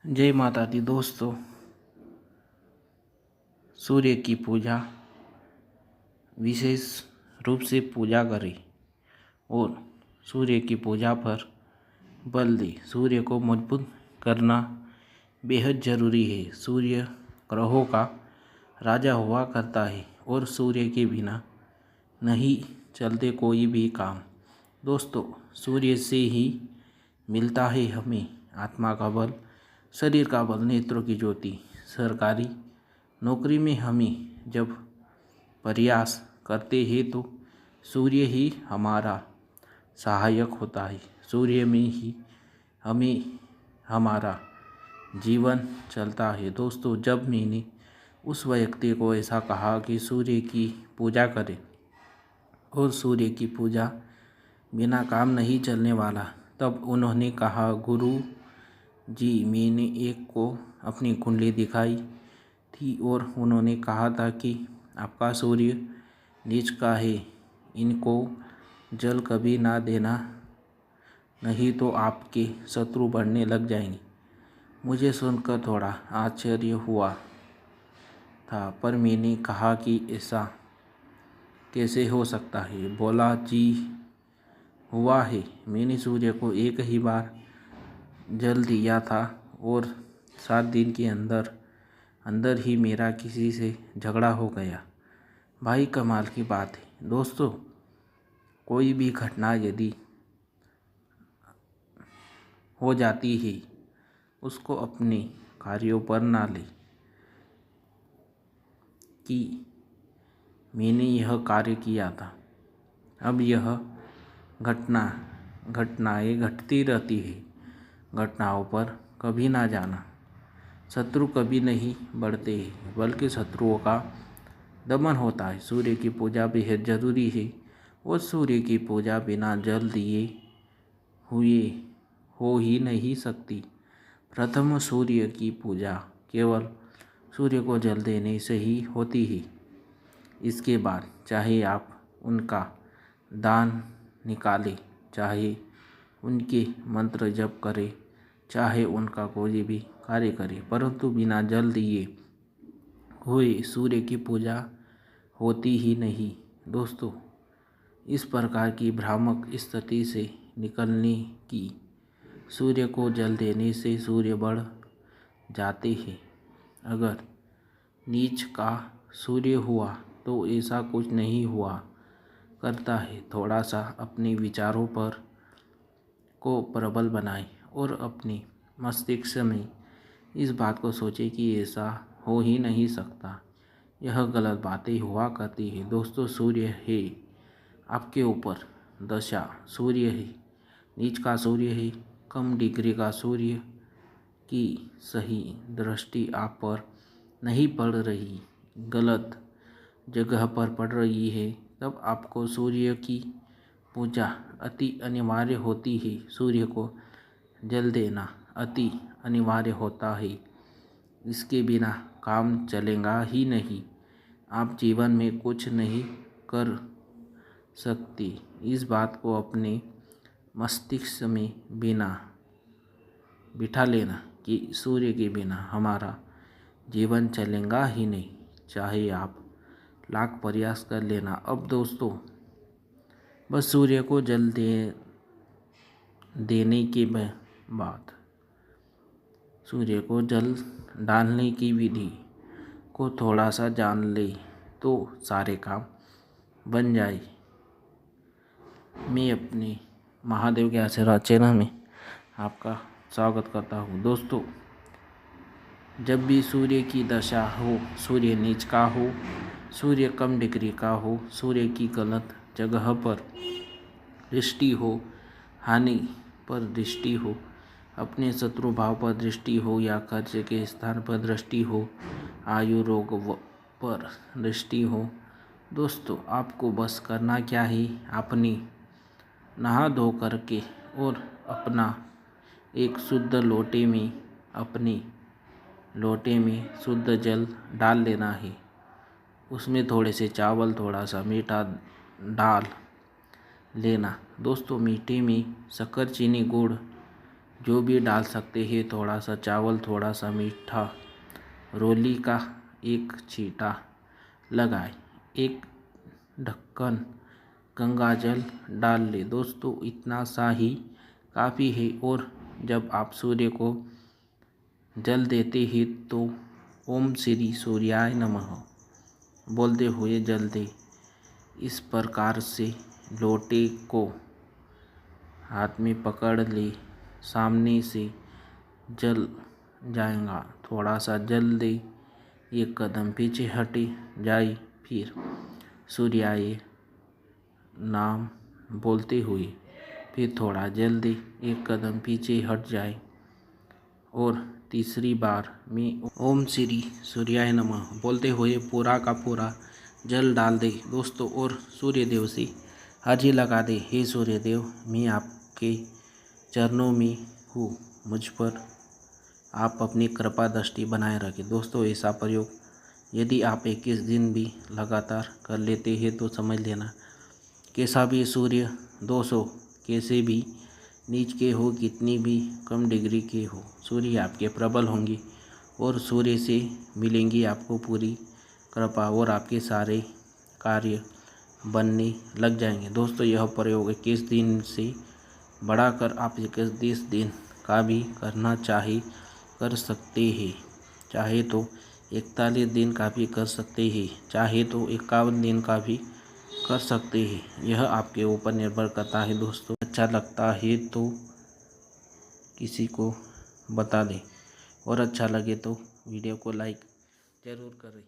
जय माता दी दोस्तों। सूर्य की पूजा विशेष रूप से पूजा करें और सूर्य की पूजा पर बल दें। सूर्य को मजबूत करना बेहद ज़रूरी है। सूर्य ग्रहों का राजा हुआ करता है और सूर्य के बिना नहीं चलते कोई भी काम। दोस्तों, सूर्य से ही मिलता है हमें आत्मा का बल, शरीर का बल, नेत्रों की ज्योति। सरकारी नौकरी में हमें जब प्रयास करते हैं तो सूर्य ही हमारा सहायक होता है। सूर्य में ही हमें हमारा जीवन चलता है। दोस्तों, जब मैंने उस व्यक्ति को ऐसा कहा कि सूर्य की पूजा करें और सूर्य की पूजा बिना काम नहीं चलने वाला, तब उन्होंने कहा, गुरु जी, मैंने एक को अपनी कुंडली दिखाई थी और उन्होंने कहा था कि आपका सूर्य नीच का है, इनको जल कभी ना देना, नहीं तो आपके शत्रु बढ़ने लग जाएंगे। मुझे सुनकर थोड़ा आश्चर्य हुआ था, पर मैंने कहा कि ऐसा कैसे हो सकता है। बोला, जी हुआ है। मैंने सूर्य को एक ही बार जल दिया था और 7 दिन के अंदर ही मेरा किसी से झगड़ा हो गया। भाई, कमाल की बात है। दोस्तों, कोई भी घटना यदि हो जाती है उसको अपने कार्यों पर ना ले कि मैंने यह कार्य किया था। अब यह घटनाएं घटती रहती है। घटनाओं पर कभी ना जाना। शत्रु कभी नहीं बढ़ते हैं, बल्कि शत्रुओं का दमन होता है। सूर्य की पूजा बेहद ज़रूरी है और सूर्य की पूजा बिना जल दिए हुए हो ही नहीं सकती। प्रथम सूर्य की पूजा केवल सूर्य को जल देने से ही होती है। इसके बाद चाहे आप उनका दान निकालें, चाहे उनके मंत्र जप करें, चाहे उनका कोई भी कार्य करें, परंतु बिना जल दिए हुए सूर्य की पूजा होती ही नहीं। दोस्तों, इस प्रकार की भ्रामक स्थिति से निकलने की सूर्य को जल देने से सूर्य बढ़ जाते हैं। अगर नीच का सूर्य हुआ तो ऐसा कुछ नहीं हुआ करता है। थोड़ा सा अपने विचारों पर को प्रबल बनाएं और अपने मस्तिष्क में इस बात को सोचें कि ऐसा हो ही नहीं सकता, यह गलत बातें हुआ करती है। दोस्तों, सूर्य है आपके ऊपर दशा, सूर्य है नीच का सूर्य है, कम डिग्री का सूर्य की सही दृष्टि आप पर नहीं पड़ रही, गलत जगह पर पड़ रही है, तब आपको सूर्य की पूजा अति अनिवार्य होती है। सूर्य को जल देना अति अनिवार्य होता है। इसके बिना काम चलेगा ही नहीं। आप जीवन में कुछ नहीं कर सकते। इस बात को अपने मस्तिष्क में बिठा लेना कि सूर्य के बिना हमारा जीवन चलेगा ही नहीं, चाहे आप लाख प्रयास कर लेना। अब दोस्तों, बस सूर्य को जल देने के बाद सूर्य को जल डालने की विधि को थोड़ा सा जान ले तो सारे काम बन जाए। मैं अपने महादेव के आशीर्वाद चैनल में आपका स्वागत करता हूँ। दोस्तों, जब भी सूर्य की दशा हो, सूर्य नीच का हो, सूर्य कम डिग्री का हो, सूर्य की गलत जगह पर दृष्टि हो, हानि पर दृष्टि हो, अपने शत्रु भाव पर दृष्टि हो या खर्च के स्थान पर दृष्टि हो, आयु रोग पर दृष्टि हो, दोस्तों आपको बस करना क्या है, अपनी नहा धो करके और अपना एक शुद्ध अपने लोटे में शुद्ध जल डाल लेना है। उसमें थोड़े से चावल, थोड़ा सा मीठा डाल लेना। दोस्तों, मीठे में शक्कर, चीनी, गुड़ जो भी डाल सकते हैं, थोड़ा सा चावल, थोड़ा सा मीठा, रोली का एक छींटा लगाए, एक ढक्कन गंगा जल डाल ले। दोस्तों इतना सा ही काफ़ी है। और जब आप सूर्य को जल देते हैं तो ओम श्री सूर्याय नमः बोलते हुए जल दे। इस प्रकार से लोटे को हाथ में पकड़ ले, सामने से जल जाएगा, थोड़ा सा जल दे, एक कदम पीछे हटे जाए, फिर सूर्याय नाम बोलते हुए फिर थोड़ा जल दे, एक कदम पीछे हट जाए और तीसरी बार में ओम श्री सूर्याय नमः बोलते हुए पूरा का पूरा जल डाल दे दोस्तों। और सूर्यदेव से अर्जी लगा दे, हे सूर्यदेव, मैं आपके चरणों में हूँ, मुझ पर आप अपनी कृपा दृष्टि बनाए रखें। दोस्तों ऐसा प्रयोग यदि आप 21 दिन भी लगातार कर लेते हैं तो समझ लेना, कैसा भी सूर्य 200 कैसे भी नीच के हो, कितनी भी कम डिग्री के हो, सूर्य आपके प्रबल होंगे और सूर्य से मिलेंगी आपको पूरी कृपा और आपके सारे कार्य बनने लग जाएंगे। दोस्तों यह प्रयोग 21 दिन से बढ़ाकर आप 21 दिन का भी करना चाहे कर सकते हैं, चाहे तो 41 दिन का भी कर सकते हैं, चाहे तो 51 दिन का भी कर सकते हैं। यह आपके ऊपर निर्भर करता है दोस्तों। अच्छा लगता है तो किसी को बता दें और अच्छा लगे तो वीडियो को लाइक ज़रूर करें।